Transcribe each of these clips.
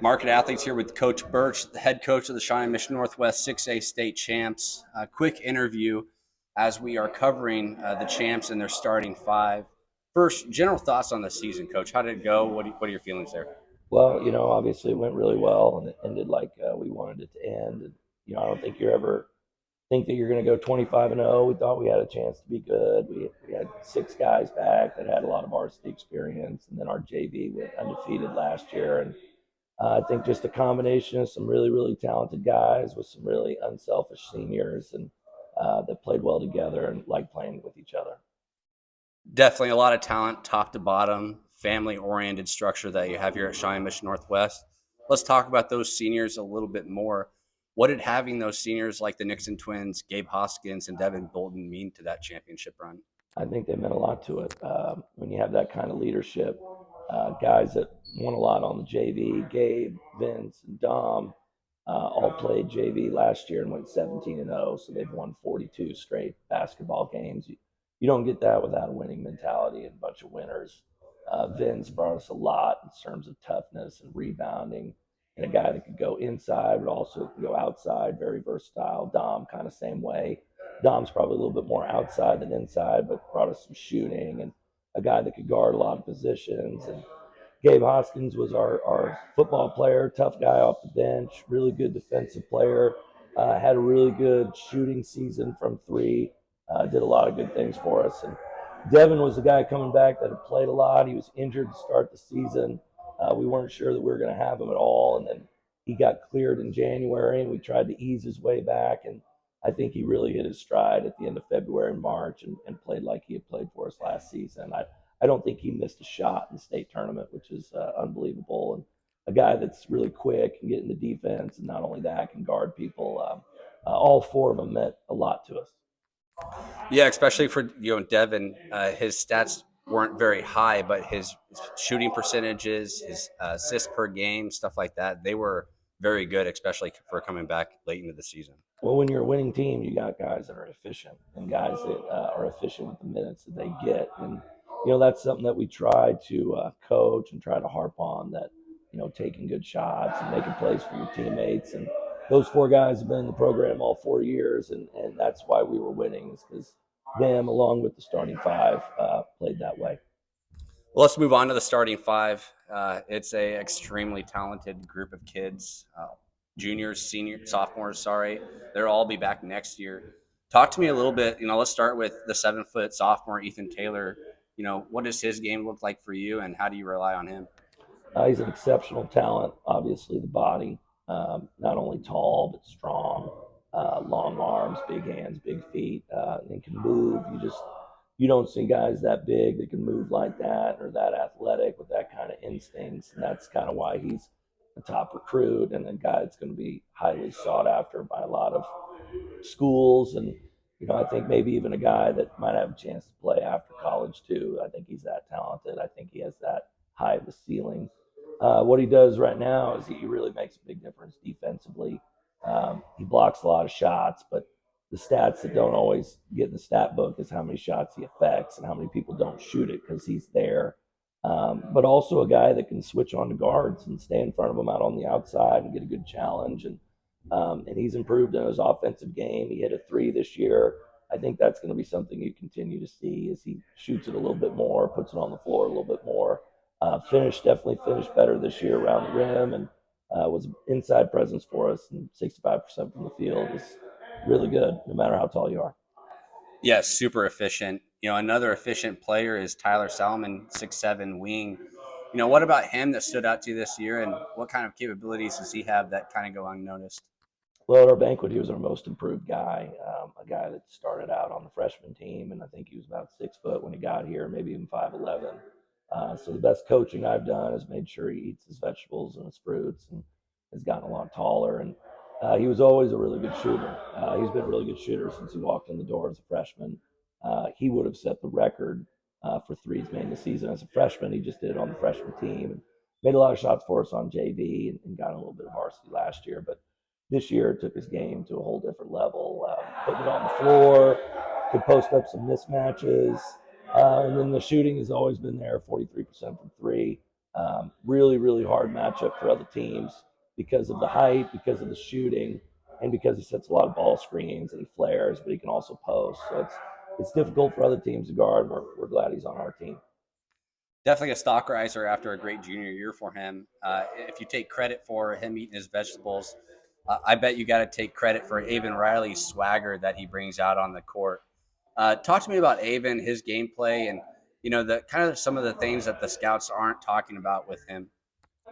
Market Athletes here with Coach Birch, the head coach of the Cheyenne Mission Northwest 6A state champs. A quick interview as we are covering the champs and their starting five. First, general thoughts on the season, Coach. How did it go? What are your feelings there? Well, obviously it went really well, and it ended like we wanted it to end. And I don't think you ever think that you're going to go 25-0. We thought we had a chance to be good. We had 6 guys back that had a lot of varsity experience, and then our JV went undefeated last year. And I think just a combination of some really, really talented guys with some really unselfish seniors, and that played well together and liked playing with each other. Definitely a lot of talent, top to bottom, family-oriented structure that you have here at Cheyenne Mission Northwest. Let's talk about those seniors a little bit more. What did having those seniors like the Nixon twins, Gabe Hoskins, and Devin Bolton mean to that championship run? I think they meant a lot to it. When you have that kind of leadership, guys that won a lot on the JV, Gabe, Vince, and Dom, all played JV last year and went 17-0. So they've won 42 straight basketball games. You don't get that without a winning mentality and a bunch of winners. Vince brought us a lot in terms of toughness and rebounding, and a guy that could go inside but also could go outside, very versatile. Dom, kind of same way. Dom's probably a little bit more outside than inside, but brought us some shooting, and a guy that could guard a lot of positions. And Gabe Hoskins was our football player, tough guy off the bench, really good defensive player, had a really good shooting season from three, did a lot of good things for us. And Devin was the guy coming back that had played a lot. He was injured to start the season. We weren't sure that we were going to have him at all, and then he got cleared in January, and we tried to ease his way back. And I think he really hit his stride at the end of February and March, and played like he had played for us last season. I don't think he missed a shot in the state tournament, which is unbelievable. And a guy that's really quick and get in the defense, and not only that, can guard people. All 4 of them meant a lot to us. Yeah, especially for Devin, his stats weren't very high, but his shooting percentages, his assists per game, stuff like that, they were very good, especially for coming back late into the season. Well, when you're a winning team, you got guys that are efficient and guys that are efficient with the minutes that they get. And, that's something that we try to coach and try to harp on, that, taking good shots and making plays for your teammates. And those 4 guys have been in the program all 4 years, and that's why we were winning, is because them, along with the starting 5, played that way. Well, let's move on to the starting 5. It's a extremely talented group of kids. Juniors, seniors, sophomores, they'll all be back next year. Talk to me a little bit, let's start with the 7-foot sophomore, Ethan Taylor. What does his game look like for you, and how do you rely on him? He's an exceptional talent, obviously the body, not only tall, but strong, long arms, big hands, big feet, and can move. You don't see guys that big that can move like that or that athletic with that kind of instincts. And that's kind of why he's a top recruit and a guy that's going to be highly sought after by a lot of schools. And, I think maybe even a guy that might have a chance to play after college too. I think he's that talented. I think he has that high of a ceiling. What he does right now is he really makes a big difference defensively. He blocks a lot of shots, but the stats that don't always get in the stat book is how many shots he affects and how many people don't shoot it because he's there. But also a guy that can switch on to guards and stay in front of them out on the outside and get a good challenge. And he's improved in his offensive game. He hit a 3 this year. I think that's going to be something you continue to see as he shoots it a little bit more, puts it on the floor a little bit more. Definitely finished better this year around the rim, and was an inside presence for us. And 65% from the field is really good, no matter how tall you are. Yes, super efficient. Another efficient player is Tyler Salmon, 6'7" wing. What about him that stood out to you this year, and what kind of capabilities does he have that kind of go unnoticed? Well, at our banquet, he was our most improved guy, a guy that started out on the freshman team, and I think he was about 6 foot when he got here, maybe even 5'11". So the best coaching I've done is made sure he eats his vegetables and his fruits, and has gotten a lot taller. And he was always a really good shooter. He's been a really good shooter since he walked in the door as a freshman. He would have set the record for threes made in the season as a freshman. He just did it on the freshman team and made a lot of shots for us on JV, and got a little bit of varsity last year. But this year took his game to a whole different level, putting it on the floor, could post up some mismatches. And then the shooting has always been there, 43% from 3. Really, really hard matchup for other teams because of the height, because of the shooting, and because he sets a lot of ball screens and he flares, but he can also post. So it's difficult for other teams to guard. We're glad he's on our team. Definitely a stock riser after a great junior year for him. If you take credit for him eating his vegetables, I bet you got to take credit for Avon Riley's swagger that he brings out on the court. Talk to me about Avon, his gameplay, and the kind of some of the things that the scouts aren't talking about with him.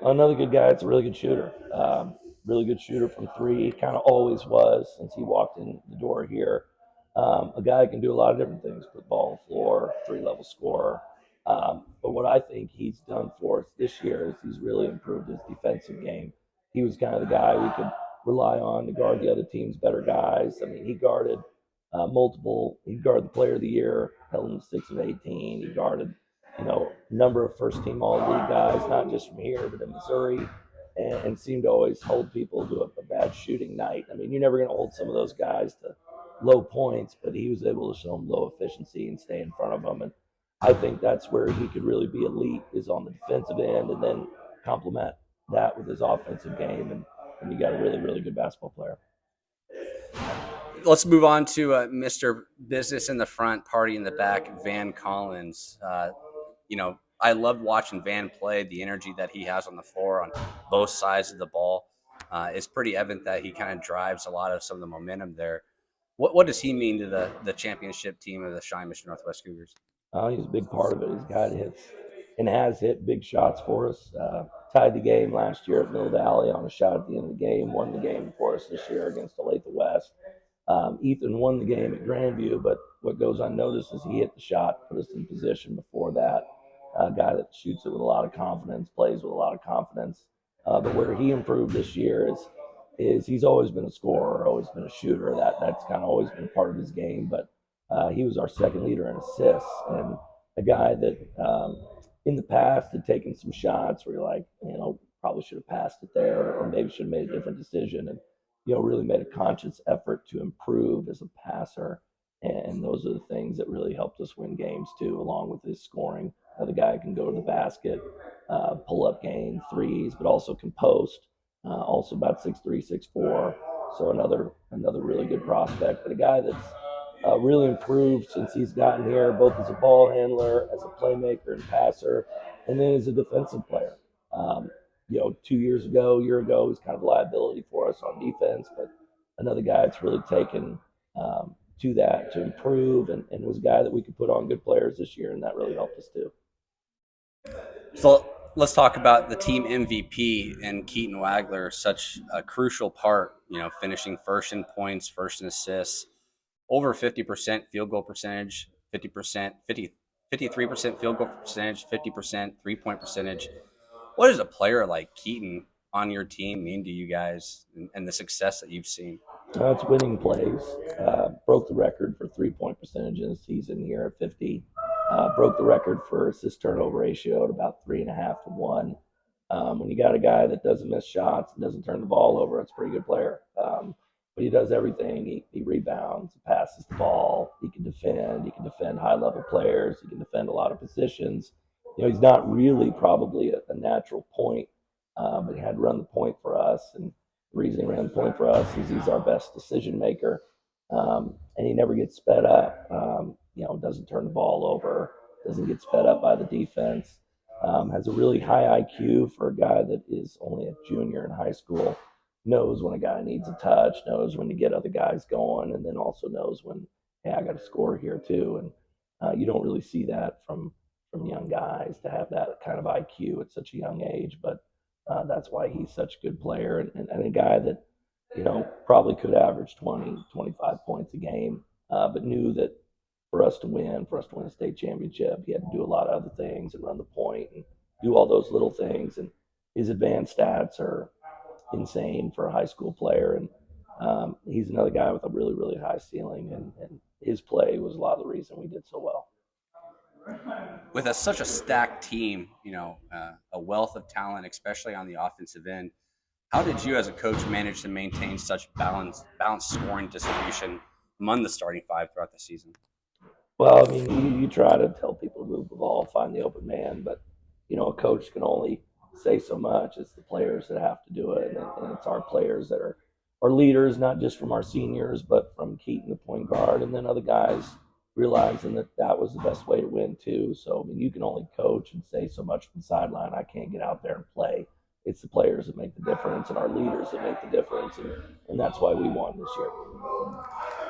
Another good guy. It's a really good shooter. Really good shooter from three. Kind of always was since he walked in the door here. A guy who can do a lot of different things: put the ball on the floor, three-level scorer. But what I think he's done for us this year is he's really improved his defensive game. He was kind of the guy we could rely on to guard the other team's better guys. I mean, he guarded multiple. He guarded the Player of the Year, held him 6 of 18. He guarded number of first team all league guys, not just from here, but in Missouri, and seemed to always hold people to a bad shooting night. I mean, you're never going to hold some of those guys to low points, but he was able to show them low efficiency and stay in front of them. And I think that's where he could really be elite is on the defensive end and then complement that with his offensive game. And you got a really, really good basketball player. Let's move on to Mr. Business in the front, party in the back, Van Collins. I love watching Van play. The energy that he has on the floor on both sides of the ball is pretty evident that he kind of drives a lot of some of the momentum there. What does he mean to the championship team of the Cheyenne-Mission Northwest Cougars? He's a big part of it. He's a guy that hits and has hit big shots for us. Tied the game last year at Mill Valley on a shot at the end of the game. Won the game for us this year against Olathe West. Ethan won the game at Grandview, but what goes unnoticed is he hit the shot, put us in position before that. A guy that shoots it with a lot of confidence, plays with a lot of confidence. But where he improved this year is he's always been a scorer, always been a shooter. That's kind of always been part of his game. But he was our second leader in assists and a guy that in the past had taken some shots where you're like, probably should have passed it there or maybe should have made a different decision. And really made a conscious effort to improve as a passer. And those are the things that really helped us win games too, along with his scoring. The guy can go to the basket, pull up game, threes, but also can post. Also about 6'3", 6'4". So another really good prospect, but a guy that's really improved since he's gotten here, both as a ball handler, as a playmaker and passer, and then as a defensive player. 2 years ago, a year ago, he's kind of a liability for us on defense, but another guy that's really taken to that to improve and was a guy that we could put on good players this year, and that really helped us too. So let's talk about the team MVP and Keaton Wagler, such a crucial part, finishing first in points, first in assists, over 50% field goal percentage, 50%, 53% field goal percentage, 50% 3-point percentage. What does a player like Keaton on your team mean to you guys and the success that you've seen? It's winning plays. Broke the record for 3-point percentage in the season here at 50. Broke the record for assist turnover ratio at about 3.5 to 1. When you got a guy that doesn't miss shots and doesn't turn the ball over, it's a pretty good player. But he does everything. He rebounds, passes the ball. He can defend. He can defend high-level players. He can defend a lot of positions. He's not really probably a natural point, but he had to run the point for us. And the reason he ran the point for us is he's our best decision maker, and he never gets sped up. Doesn't turn the ball over, doesn't get sped up by the defense. Has a really high IQ for a guy that is only a junior in high school. Knows when a guy needs a touch, knows when to get other guys going, and then also knows when, hey, I got to score here too. And you don't really see that from young guys to have that kind of IQ at such a young age. But that's why he's such a good player and a guy that, probably could average 20, 25 points a game, but knew that for us to win a state championship, he had to do a lot of other things and run the point and do all those little things. And his advanced stats are insane for a high school player. And he's another guy with a really, really high ceiling. And his play was a lot of the reason we did so well. With such a stacked team, a wealth of talent, especially on the offensive end, how did you as a coach manage to maintain such balanced scoring distribution among the starting five throughout the season? Well, I mean, you try to tell people to move the ball, find the open man, but a coach can only say so much. It's the players that have to do it, and it's our players that are leaders, not just from our seniors, but from Keaton, the point guard, and then other guys realizing that that was the best way to win too. So I mean, you can only coach and say so much from the sideline. I can't get out there and play. It's the players that make the difference and our leaders that make the difference, and that's why we won this year.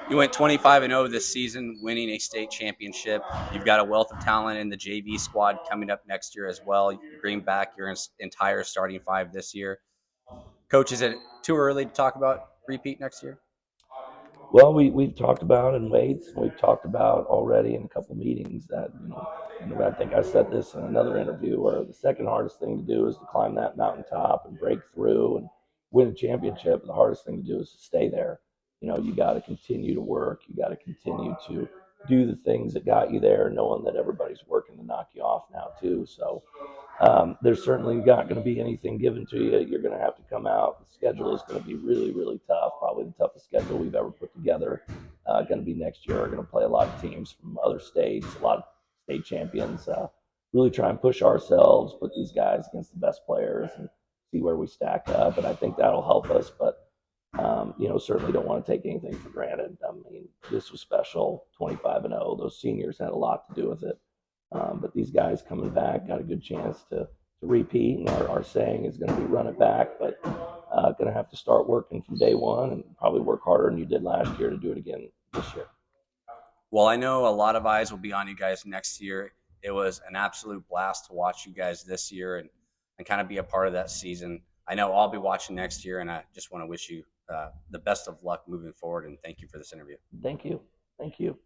You went 25-0 this season, winning a state championship. You've got a wealth of talent in the JV squad coming up next year as well. You bring back your entire starting five this year. Coach, is it too early to talk about repeat next year? Well, we've talked about in weights. We've talked about already in a couple meetings that and I think I said this in another interview where the second hardest thing to do is to climb that mountaintop and break through and win a championship. The hardest thing to do is to stay there. You got to continue to work. You got to continue to do the things that got you there, knowing that everybody's working to knock you off now too. So there's certainly not going to be anything given to you. You're going to have to come out. The schedule is going to be really, really tough. Probably the toughest schedule we've ever put together. Going to be next year. We're going to play a lot of teams from other states, a lot of state champions. Really try and push ourselves, put these guys against the best players, and see where we stack up. And I think that'll help us. But certainly don't want to take anything for granted. I mean, this was special, 25-0. Those seniors had a lot to do with it. But these guys coming back got a good chance to repeat, and our saying is going to be run it back, but going to have to start working from day one and probably work harder than you did last year to do it again this year. Well, I know a lot of eyes will be on you guys next year. It was an absolute blast to watch you guys this year and kind of be a part of that season. I know I'll be watching next year, and I just want to wish you the best of luck moving forward, and thank you for this interview. Thank you. Thank you.